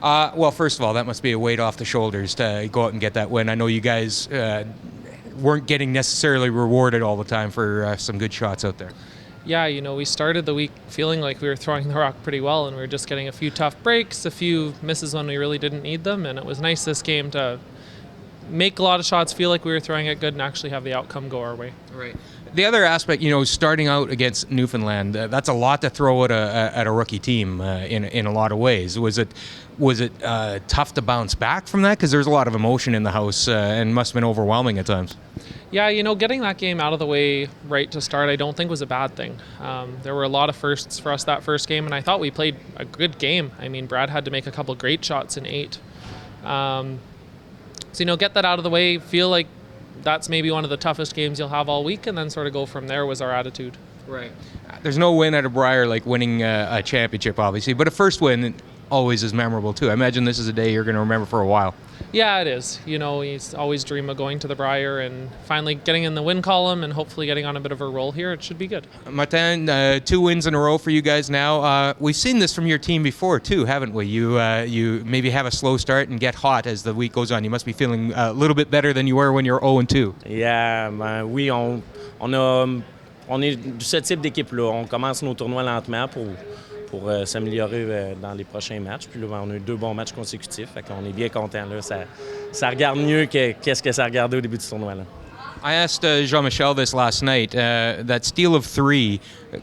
Well, first of all, that must be a weight off the shoulders to go out and get that win. I know you guys weren't getting necessarily rewarded all the time for some good shots out there. Yeah, we started the week feeling like we were throwing the rock pretty well, and we were just getting a few tough breaks, a few misses when we really didn't need them, and it was nice this game to make a lot of shots, feel like we were throwing it good, and actually have the outcome go our way. Right. The other aspect, starting out against Newfoundland, that's a lot to throw at a rookie team in a lot of ways. Was it tough to bounce back from that? Because there's a lot of emotion in the house and must have been overwhelming at times. Yeah, getting that game out of the way right to start, I don't think was a bad thing. There were a lot of firsts for us that first game, and I thought we played a good game. I mean, Brad had to make a couple great shots in 8. So, get that out of the way, feel like that's maybe one of the toughest games you'll have all week, and then sort of go from there was our attitude. Right. There's no win at a Brier like winning a championship, obviously, but a first win always is memorable too. I imagine this is a day you're going to remember for a while. Yeah, it is. You always dream of going to the Brier and finally getting in the win column and hopefully getting on a bit of a roll here. It should be good. Martin, 2 wins in a row for you guys now. We've seen this from your team before too, haven't we? You maybe have a slow start and get hot as the week goes on. You must be feeling a little bit better than you were when you're 0-2. Yeah, oui, on est de ce type d'équipe-là. On commence nos tournois lentement pour s'améliorer dans les prochains matchs. Puis là, on a eu 2 bons matchs consécutifs. Fait qu'on est bien contents. Là. Ça regarde mieux qu'est-ce que ça regardait au début du tournoi. Là. I asked Jean-Michel this last night. That steal of 3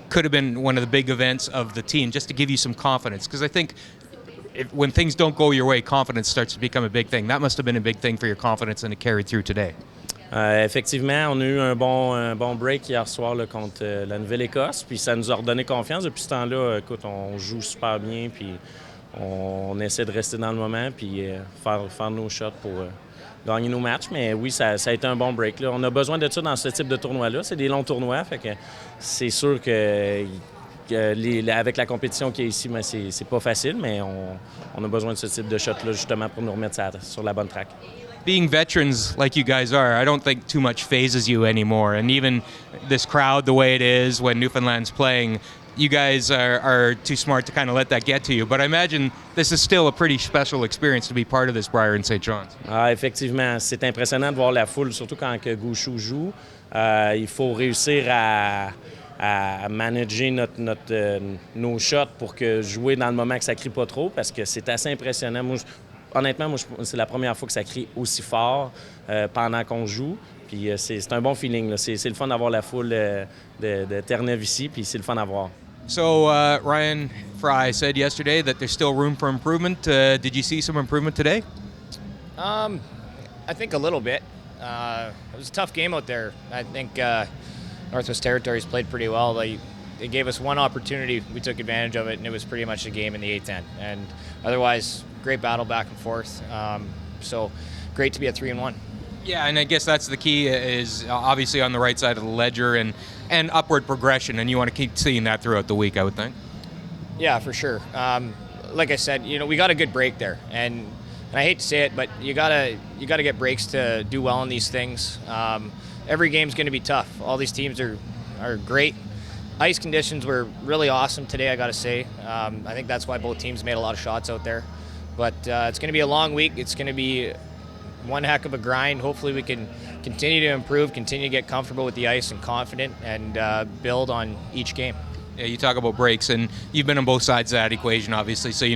could have been one of the big events of the team, just to give you some confidence. Because I think when things don't go your way, confidence starts to become a big thing. That must have been a big thing for your confidence, and it carried through today. Effectivement, on a eu un bon break hier soir là, contre la Nouvelle-Écosse, puis ça nous a redonné confiance. Depuis ce temps-là, écoute, on joue super bien, puis on essaie de rester dans le moment, puis faire nos shots pour gagner nos matchs. Mais oui, ça a été un bon break. Là. On a besoin de ça dans ce type de tournoi-là. C'est des longs tournois, fait que c'est sûr que avec la compétition qui est ici, ben, c'est pas facile, mais on a besoin de ce type de shot-là justement pour nous remettre sur la bonne track. Being veterans like you guys are, I don't think too much phases you anymore. And even this crowd, the way it is when Newfoundland's playing, you guys are too smart to kind of let that get to you. But I imagine this is still a pretty special experience to be part of this Brier in St. John's. Ah, effectivement, c'est impressionnant de voir la foule, surtout quand Gouchou joue. Il faut réussir à manager nos shots pour que jouer dans le moment que ça crie pas trop, parce que c'est assez impressionnant. Honnêtement, c'est la première fois que ça crie aussi fort pendant qu'on joue. Puis c'est un bon feeling. Là. C'est le fun d'avoir la foule de Terre-Neuve ici, puis c'est le fun à voir. So Ryan Fry said yesterday that there's still room for improvement. Did you see some improvement today? I think a little bit. It was a tough game out there. I think Northwest Territories played pretty well. They gave us one opportunity. We took advantage of it, and it was pretty much a game in the 8-10. And otherwise, great battle back and forth. So great to be at 3-1. Yeah, and I guess that's the key is obviously on the right side of the ledger and upward progression, and you want to keep seeing that throughout the week, I would think. Yeah, for sure. Like I said, we got a good break there, and I hate to say it, but you gotta get breaks to do well in these things. Every game's going to be tough. All these teams are great. Ice conditions were really awesome today, I got to say. I think that's why both teams made a lot of shots out there. But it's going to be a long week. It's going to be one heck of a grind. Hopefully we can continue to improve, continue to get comfortable with the ice and confident, and build on each game. Yeah, you talk about breaks, and you've been on both sides of that equation, obviously, so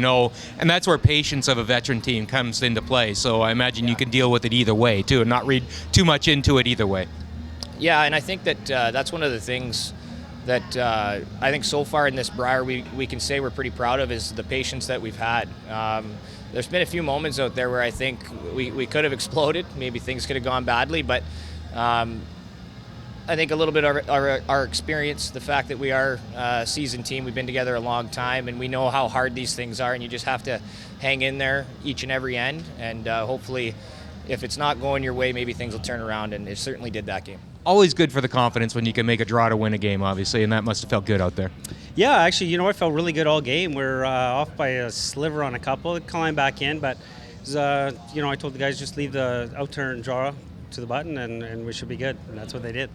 and that's where patience of a veteran team comes into play. So I imagine you can deal with it either way, too, and not read too much into it either way. Yeah, and I think that that's one of the things that I think so far in this Brier we can say we're pretty proud of is the patience that we've had. There's been a few moments out there where I think we could have exploded. Maybe things could have gone badly, but I think a little bit of our experience, the fact that we are a seasoned team, we've been together a long time, and we know how hard these things are, and you just have to hang in there each and every end, and hopefully if it's not going your way, maybe things will turn around, and it certainly did that game. Always good for the confidence when you can make a draw to win a game, obviously, and that must have felt good out there. Yeah, actually, I felt really good all game. We're off by a sliver on a couple, climb back in, but I told the guys just leave the out turn draw to the button, and we should be good, and that's what they did.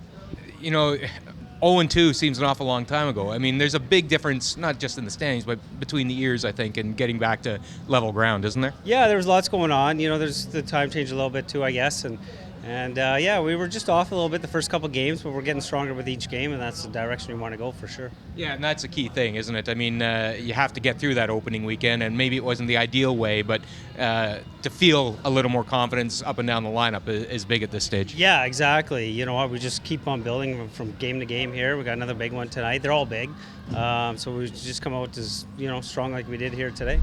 0-2 seems an awful long time ago. I mean, there's a big difference, not just in the standings, but between the years, I think, and getting back to level ground, isn't there? Yeah, there was lots going on. You know, there's the time changed a little bit too, I guess, and yeah, we were just off a little bit the first couple games, but we're getting stronger with each game, and that's the direction we want to go for sure. Yeah, and that's a key thing, isn't it? I mean, you have to get through that opening weekend, and maybe it wasn't the ideal way, but to feel a little more confidence up and down the lineup is big at this stage. Yeah, exactly. You know what? We just keep on building from game to game here. We got another big one tonight. They're all big, so we just come out as strong like we did here today.